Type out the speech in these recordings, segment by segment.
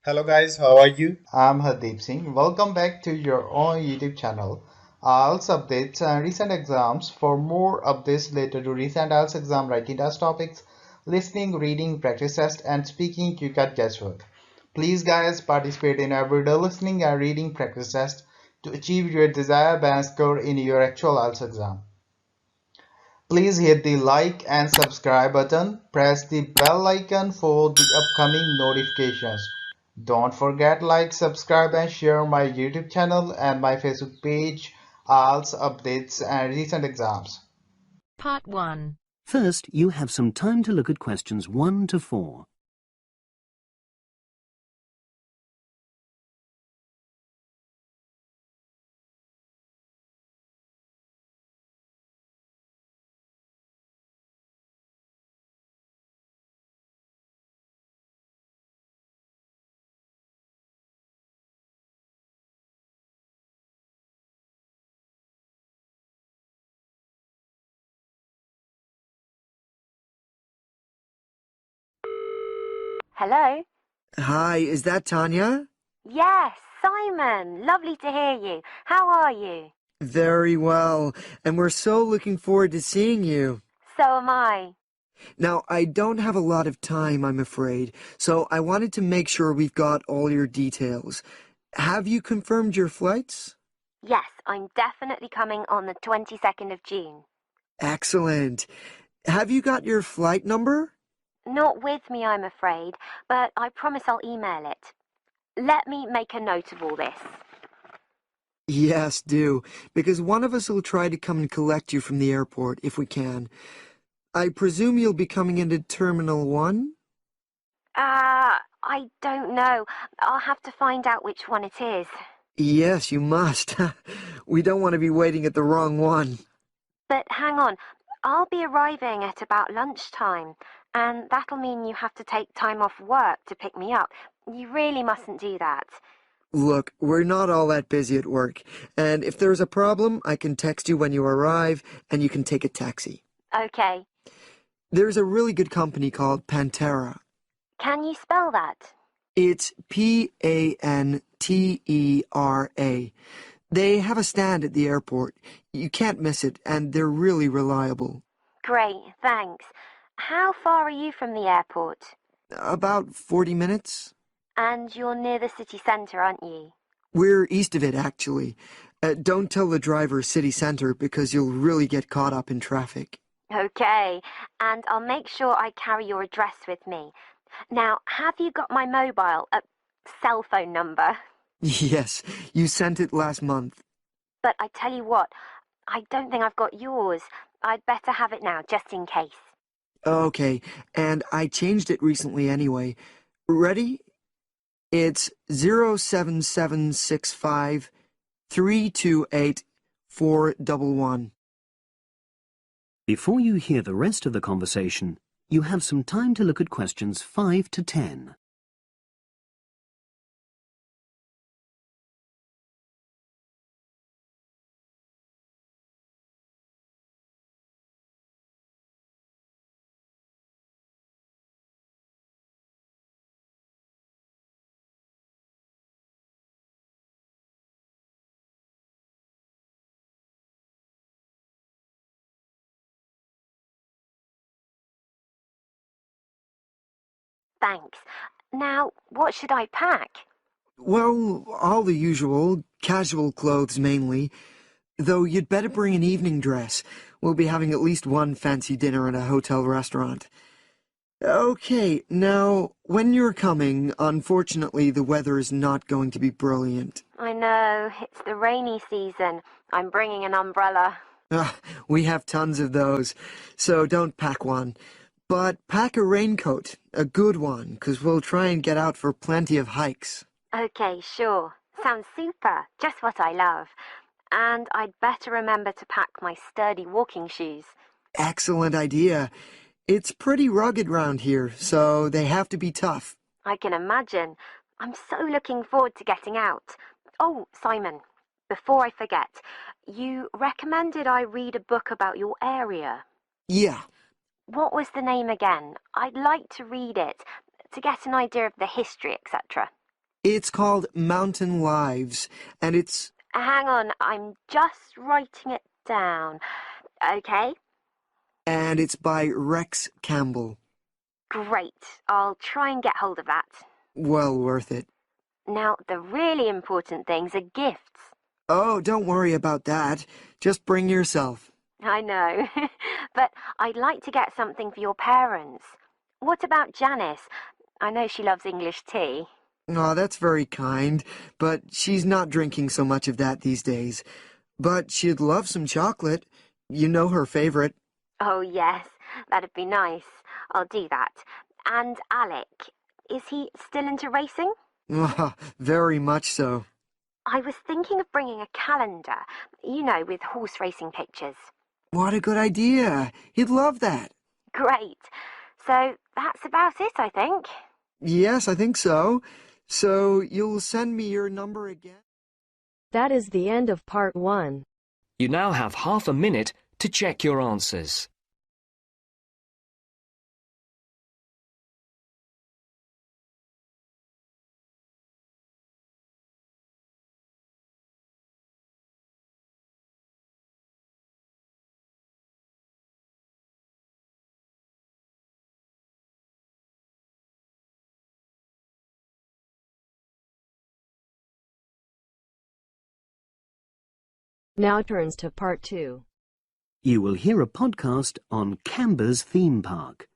Hello guys, how are you? I'm Hardeep Singh. Welcome back to your own YouTube channel. IELTS updates and recent exams. For more updates related to recent IELTS exam writing test topics, listening, reading, practice test, and speaking, you got guesswork. Please, guys, participate in everyday listening and reading practice test to achieve your desired band score in your actual IELTS exam. Please hit the like and subscribe button. Press the bell icon for the upcoming notifications. Don't forget like, subscribe and share my YouTube channel and my Facebook page, IELTS updates and recent exams. Part 1. First, you have some time to look at questions 1 to 4. Hello? Hi, is that Tanya? Yes, Simon. Lovely to hear you. How are you? Very well, and we're so looking forward to seeing you. So am I. Now, I don't have a lot of time, I'm afraid, so I wanted to make sure we've got all your details. Have you confirmed your flights? Yes, I'm definitely coming on the 22nd of June. Excellent. Have you got your flight number? Not with me, I'm afraid, but I promise I'll email it. Let me make a note of all this. Yes, do, because one of us will try to come and collect you from the airport if we can. I presume you'll be coming into Terminal 1? I don't know. I'll have to find out which one it is. Yes, you must. We don't want to be waiting at the wrong one. But hang on, I'll be arriving at about lunchtime, and that'll mean you have to take time off work to pick me up. You really mustn't do that. Look, we're not all that busy at work, and if there's a problem, I can text you when you arrive, and you can take a taxi. Okay. There's a really good company called Pantera. Can you spell that? It's Pantera. They have a stand at the airport. You can't miss it, and they're really reliable. Great, thanks. How far are you from the airport? About 40 minutes? And you're near the city centre, aren't you? We're east of it, actually. Don't tell the driver city center because you'll really get caught up in traffic. Okay, and I'll make sure I carry your address with me. Now, have you got my mobile, cell phone number? Yes, you sent it last month. But I tell you what, I don't think I've got yours. I'd better have it now, just in case. Okay, and I changed it recently anyway. Ready? It's 07765 328 411. Before you hear the rest of the conversation, you have some time to look at questions 5 to 10. Thanks. Now, what should I pack? Well, all the usual, casual clothes mainly. Though you'd better bring an evening dress. We'll be having at least one fancy dinner in a hotel restaurant. Okay, now, when you're coming, unfortunately the weather is not going to be brilliant. I know, it's the rainy season. I'm bringing an umbrella. We have tons of those, so don't pack one. But pack a raincoat, a good one, 'cause we'll try and get out for plenty of hikes. Okay, sure. Sounds super. Just what I love. And I'd better remember to pack my sturdy walking shoes. Excellent idea. It's pretty rugged round here, so they have to be tough. I can imagine. I'm so looking forward to getting out. Oh, Simon, before I forget, you recommended I read a book about your area. Yeah. What was the name again? I'd like to read it to get an idea of the history, etc. It's called Mountain Lives, and it's... Hang on, I'm just writing it down. Okay, And it's by Rex Campbell. great. I'll try and get hold of that. Well worth it. Now, the really important things are gifts. Oh, don't worry about that. Just bring yourself. I know, but I'd like to get something for your parents. What about Janice? I know she loves English tea. Oh, that's very kind, but she's not drinking so much of that these days. But she'd love some chocolate. You know her favorite. Oh, yes, that'd be nice. I'll do that. And Alec, is he still into racing? Ah, very much so. I was thinking of bringing a calendar, you know, with horse racing pictures. What a good idea. He'd love that. Great. So that's about it, I think. Yes, I think so. So you'll send me your number again? That is the end of part 1. You now have half a minute to check your answers. Now turns to part 2. You will hear a podcast on Canberra's theme park.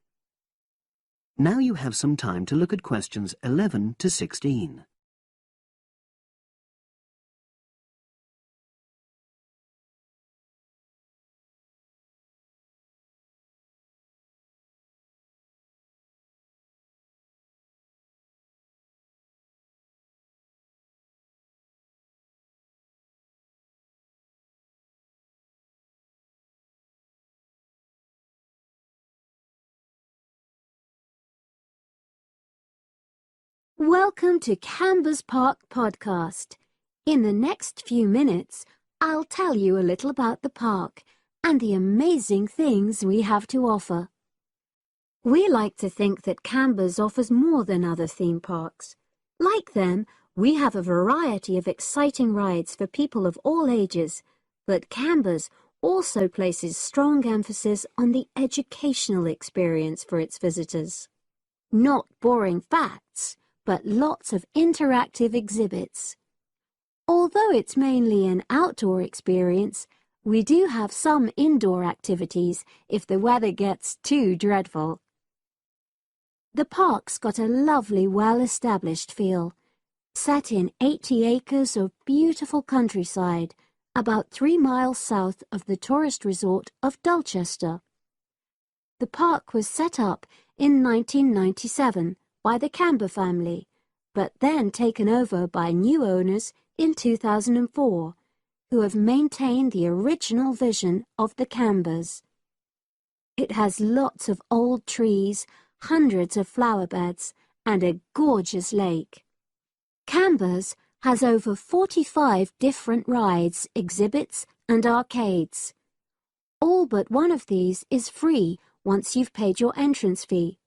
Now you have some time to look at questions 11 to 16. Welcome to Canberra's Park podcast. In the next few minutes, I'll tell you a little about the park and the amazing things we have to offer. We like to think that Canberra's offers more than other theme parks. Like them, we have a variety of exciting rides for people of all ages, but Canberra's also places strong emphasis on the educational experience for its visitors. Not boring facts, but lots of interactive exhibits. Although it's mainly an outdoor experience, we do have some indoor activities if the weather gets too dreadful. The park's got a lovely, well-established feel, set in 80 acres of beautiful countryside, about 3 miles south of the tourist resort of Dulchester. The park was set up in 1997 by the Canberra family, but then taken over by new owners in 2004, who have maintained the original vision of the Canberras. It has lots of old trees, hundreds of flower beds, and a gorgeous lake. Canberra's has over 45 different rides, exhibits, and arcades. All but one of these is free once you've paid your entrance fee.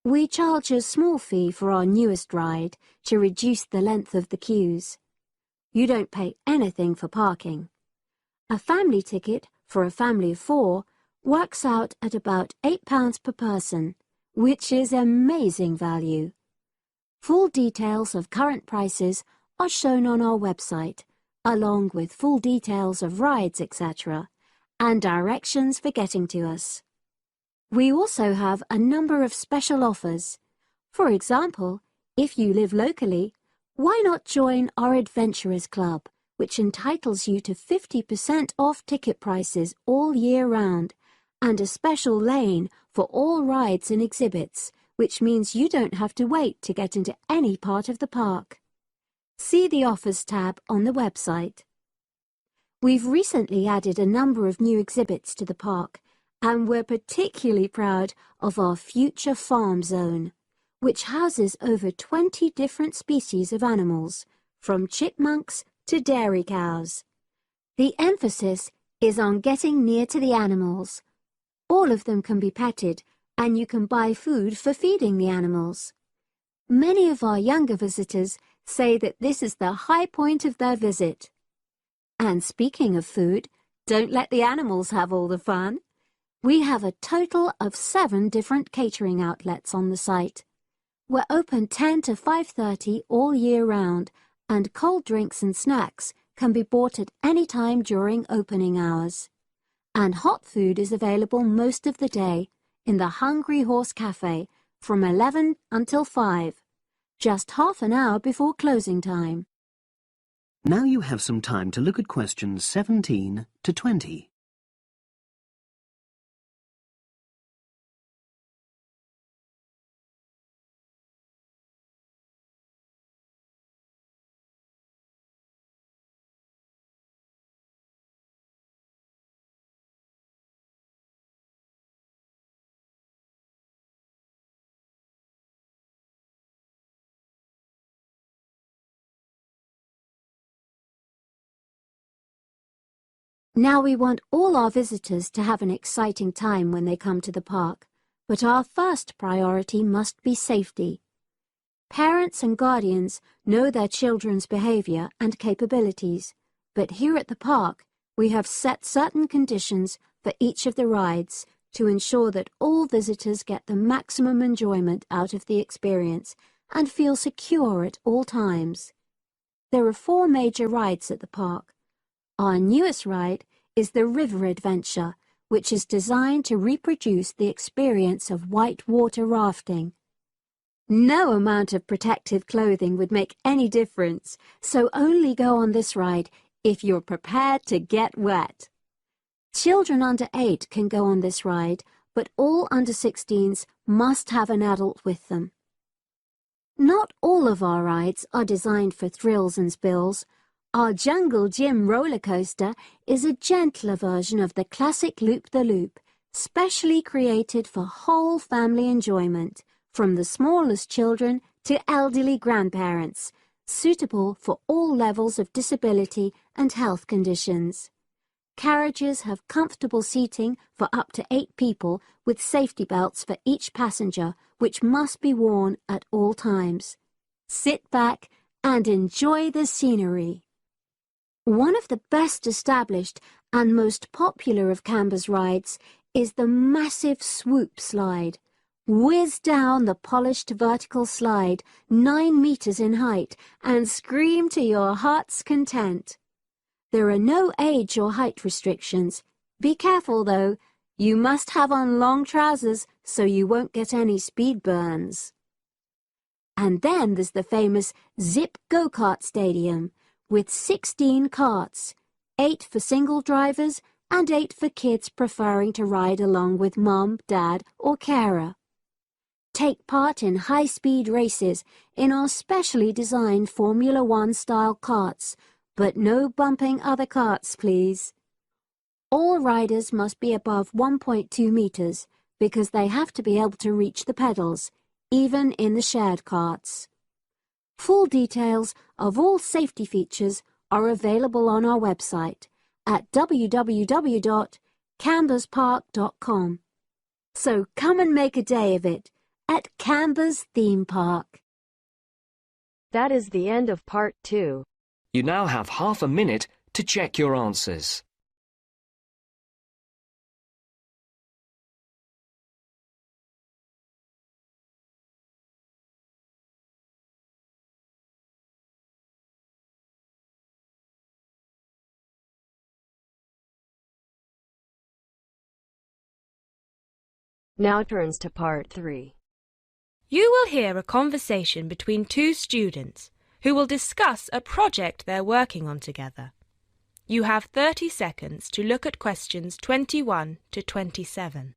We charge a small fee for our newest ride to reduce the length of the queues. You don't pay anything for parking. A family ticket for a family of 4 works out at about £8 per person, which is amazing value. Full details of current prices are shown on our website, along with full details of rides, etc., and directions for getting to us. We also have a number of special offers. For example, if you live locally, why not join our Adventurers Club, which entitles you to 50% off ticket prices all year round, and a special lane for all rides and exhibits, which means you don't have to wait to get into any part of the park. See the Offers tab on the website. We've recently added a number of new exhibits to the park, and we're particularly proud of our Future Farm Zone, which houses over 20 different species of animals, from chipmunks to dairy cows. The emphasis is on getting near to the animals. All of them can be petted, and you can buy food for feeding the animals. Many of our younger visitors say that this is the high point of their visit. And speaking of food, don't let the animals have all the fun. We have a total of 7 different catering outlets on the site. We're open 10 to 5:30 all year round, and cold drinks and snacks can be bought at any time during opening hours. And hot food is available most of the day in the Hungry Horse Cafe from 11 until 5, just half an hour before closing time. Now you have some time to look at questions 17 to 20. Now we want all our visitors to have an exciting time when they come to the park, but our first priority must be safety. Parents and guardians know their children's behavior and capabilities, but here at the park we have set certain conditions for each of the rides to ensure that all visitors get the maximum enjoyment out of the experience and feel secure at all times. There are 4 major rides at the park. Our newest ride is the River Adventure, which is designed to reproduce the experience of whitewater rafting. No amount of protective clothing would make any difference, so only go on this ride if you're prepared to get wet. Children under 8 can go on this ride, but all under 16s must have an adult with them. Not all of our rides are designed for thrills and spills. Our Jungle Gym roller coaster is a gentler version of the classic Loop-the-Loop, specially created for whole family enjoyment, from the smallest children to elderly grandparents, suitable for all levels of disability and health conditions. Carriages have comfortable seating for up to 8 people with safety belts for each passenger, which must be worn at all times. Sit back and enjoy the scenery. One of the best established and most popular of Canberra's rides is the massive swoop slide. Whiz down the polished vertical slide, 9 meters in height, and scream to your heart's content. There are no age or height restrictions. Be careful though, you must have on long trousers so you won't get any speed burns. And then there's the famous Zip Go-Kart Stadium, with 16 karts, 8 for single drivers and 8 for kids preferring to ride along with mum, dad or carer. Take part in high-speed races in our specially designed Formula 1 style karts, but no bumping other karts, please. All riders must be above 1.2 meters because they have to be able to reach the pedals, even in the shared karts. Full details of all safety features are available on our website at www.camberspark.com. So come and make a day of it at Canberra's theme park. That is the end of part 2. You now have half a minute to check your answers. Now turns to part 3. You will hear a conversation between 2 students who will discuss a project they're working on together. You have 30 seconds to look at questions 21 to 27.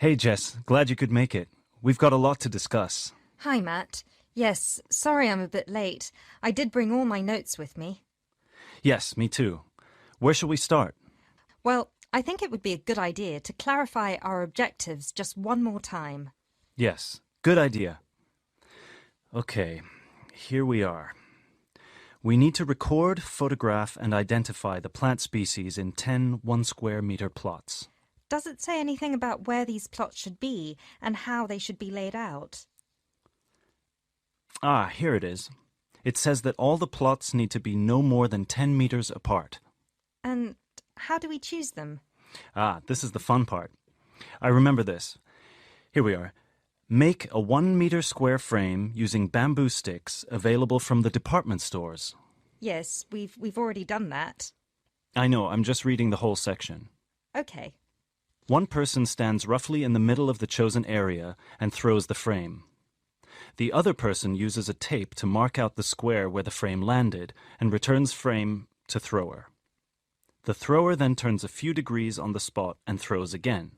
Hey Jess, glad you could make it. We've got a lot to discuss. Hi Matt. Yes, sorry I'm a bit late. I did bring all my notes with me. Yes, me too. Where shall we start? Well, I think it would be a good idea to clarify our objectives just one more time. Yes, good idea. Okay, here we are. We need to record, photograph, and identify the plant species in 10 1-square-meter plots. Does it say anything about where these plots should be and how they should be laid out? Ah, here it is. It says that all the plots need to be no more than 10 meters apart. And how do we choose them? Ah, this is the fun part. I remember this. Here we are. Make a 1-meter square frame using bamboo sticks available from the department stores. Yes, we've already done that. I know, I'm just reading the whole section. Okay. One person stands roughly in the middle of the chosen area and throws the frame. The other person uses a tape to mark out the square where the frame landed and returns frame to thrower. The thrower then turns a few degrees on the spot and throws again.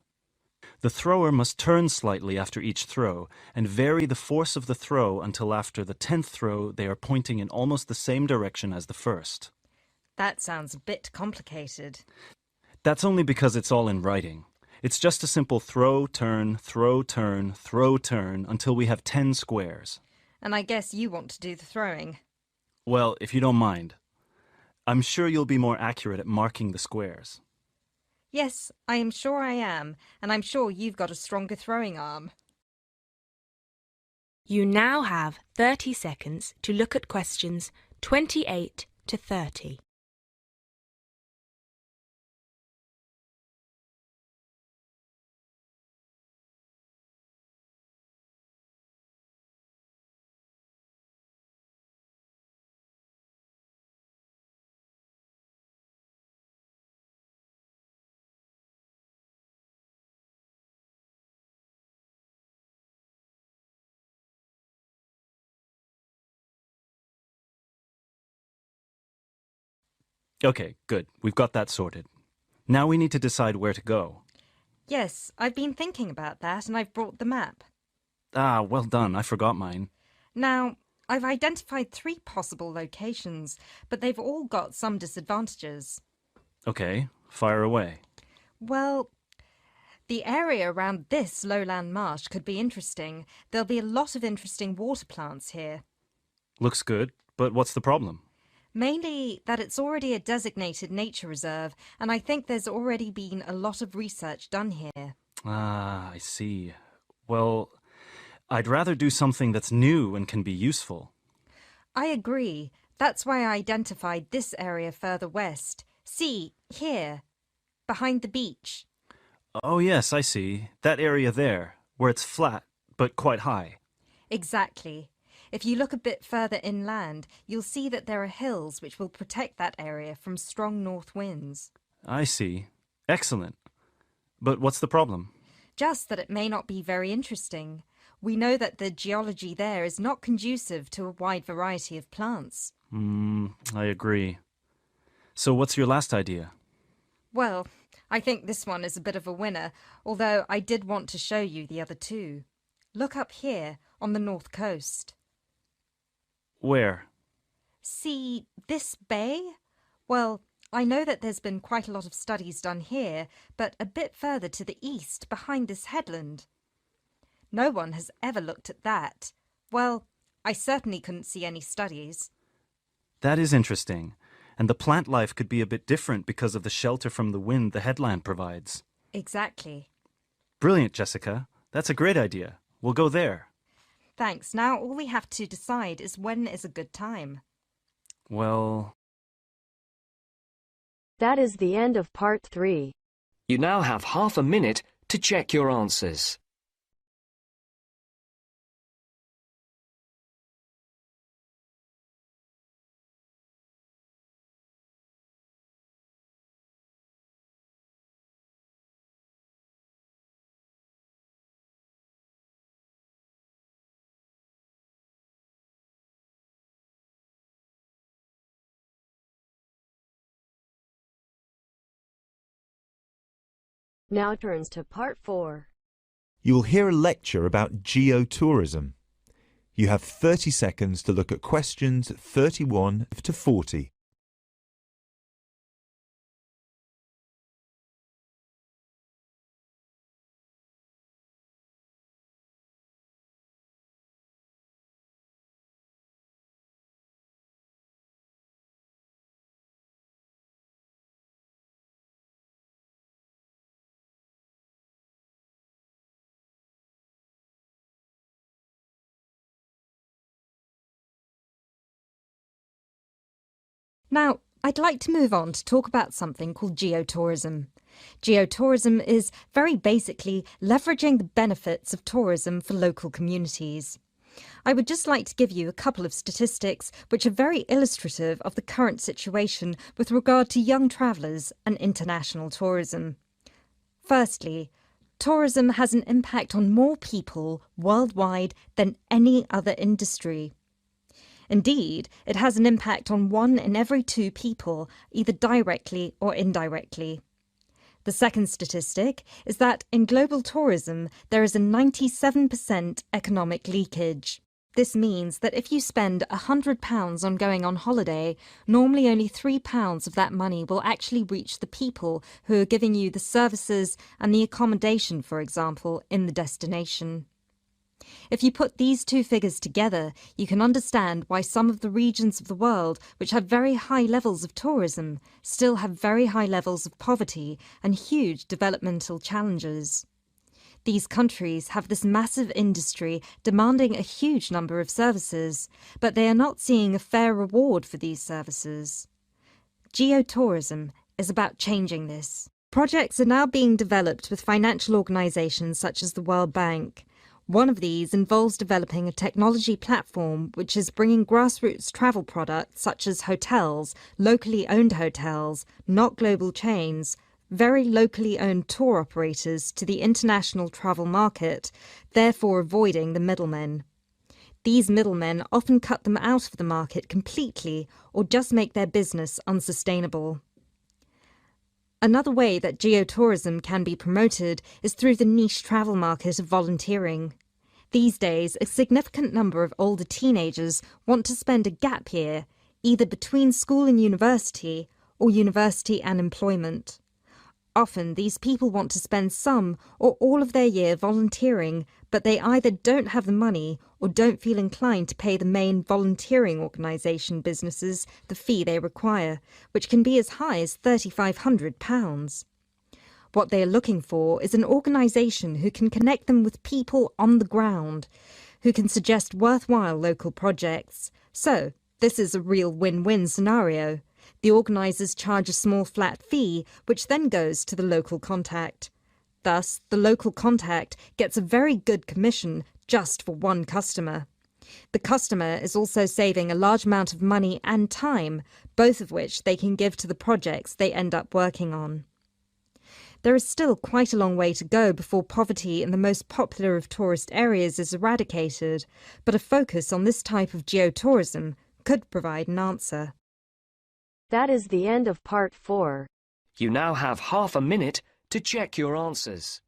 The thrower must turn slightly after each throw and vary the force of the throw until after the 10th throw they are pointing in almost the same direction as the first. That sounds a bit complicated. That's only because it's all in writing. It's just a simple throw, turn, throw, turn, throw, turn until we have 10 squares. And I guess you want to do the throwing. Well, if you don't mind. I'm sure you'll be more accurate at marking the squares. Yes, I am sure I am, and I'm sure you've got a stronger throwing arm. You now have 30 seconds to look at questions 28 to 30. Okay, good. We've got that sorted. Now we need to decide where to go. Yes, I've been thinking about that and I've brought the map. Ah, well done. I forgot mine. Now, I've identified 3 possible locations, but they've all got some disadvantages. Okay, fire away. Well, the area around this lowland marsh could be interesting. There'll be a lot of interesting water plants here. Looks good, but what's the problem? Mainly that it's already a designated nature reserve, and I think there's already been a lot of research done here. Ah, I see. Well, I'd rather do something that's new and can be useful. I agree. That's why I identified this area further west. See, here, behind the beach. Oh yes, I see. That area there, where it's flat, but quite high. Exactly. If you look a bit further inland, you'll see that there are hills which will protect that area from strong north winds. I see. Excellent. But what's the problem? Just that it may not be very interesting. We know that the geology there is not conducive to a wide variety of plants. I agree. So what's your last idea? Well, I think this one is a bit of a winner, although I did want to show you the other 2. Look up here, on the north coast. Where? See this bay? Well, I know that there's been quite a lot of studies done here, but a bit further to the east, behind this headland. No one has ever looked at that. Well, I certainly couldn't see any studies. That is interesting. And the plant life could be a bit different because of the shelter from the wind the headland provides. Exactly. Brilliant, Jessica. That's a great idea. We'll go there. Thanks. Now all we have to decide is when is a good time. Well... That is the end of part 3. You now have half a minute to check your answers. Now turns to part 4. You will hear a lecture about geotourism. You have 30 seconds to look at questions 31 to 40. Now, I'd like to move on to talk about something called geotourism. Geotourism is very basically leveraging the benefits of tourism for local communities. I would just like to give you a couple of statistics which are very illustrative of the current situation with regard to young travellers and international tourism. Firstly, tourism has an impact on more people worldwide than any other industry. Indeed, it has an impact on 1 in every 2 people, either directly or indirectly. The second statistic is that in global tourism, there is a 97% economic leakage. This means that if you spend £100 on going on holiday, normally only £3 of that money will actually reach the people who are giving you the services and the accommodation, for example, in the destination. If you put these two figures together, you can understand why some of the regions of the world which have very high levels of tourism still have very high levels of poverty and huge developmental challenges. These countries have this massive industry demanding a huge number of services, but they are not seeing a fair reward for these services. Geotourism is about changing this. Projects are now being developed with financial organisations such as the World Bank. One of these involves developing a technology platform which is bringing grassroots travel products such as hotels, locally owned hotels, not global chains, very locally owned tour operators to the international travel market, therefore avoiding the middlemen. These middlemen often cut them out of the market completely or just make their business unsustainable. Another way that geotourism can be promoted is through the niche travel market of volunteering. These days, a significant number of older teenagers want to spend a gap year, either between school and university, or university and employment. Often, these people want to spend some or all of their year volunteering, but they either don't have the money or don't feel inclined to pay the main volunteering organisation businesses the fee they require, which can be as high as £3,500. What they are looking for is an organisation who can connect them with people on the ground, who can suggest worthwhile local projects. So, this is a real win-win scenario. The organisers charge a small flat fee, which then goes to the local contact. Thus, the local contact gets a very good commission just for one customer. The customer is also saving a large amount of money and time, both of which they can give to the projects they end up working on. There is still quite a long way to go before poverty in the most popular of tourist areas is eradicated, but a focus on this type of geotourism could provide an answer. That is the end of part 4. You now have half a minute to check your answers.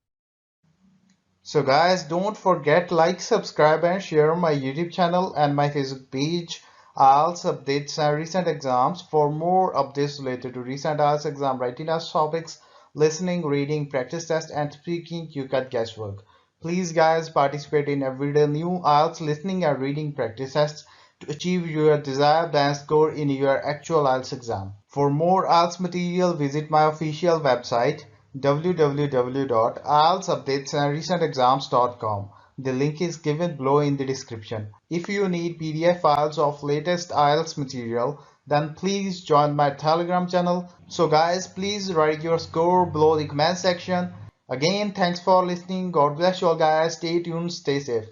So guys, don't forget like, subscribe and share my YouTube channel and my Facebook page, IELTS updates and recent exams. For more updates related to recent IELTS exam writing test topics, listening, reading, practice test and speaking, you got guesswork. Please guys, participate in everyday new IELTS listening and reading practice tests to achieve your desired band score in your actual IELTS exam. For more IELTS material, visit my official website www.ieltsupdatesandrecentexams.com. The link is given below in the description. If you need PDF files of latest IELTS material, then please join my Telegram channel. So guys, please write your score below the comment section. Again, thanks for listening. God bless you all guys. Stay tuned, stay safe.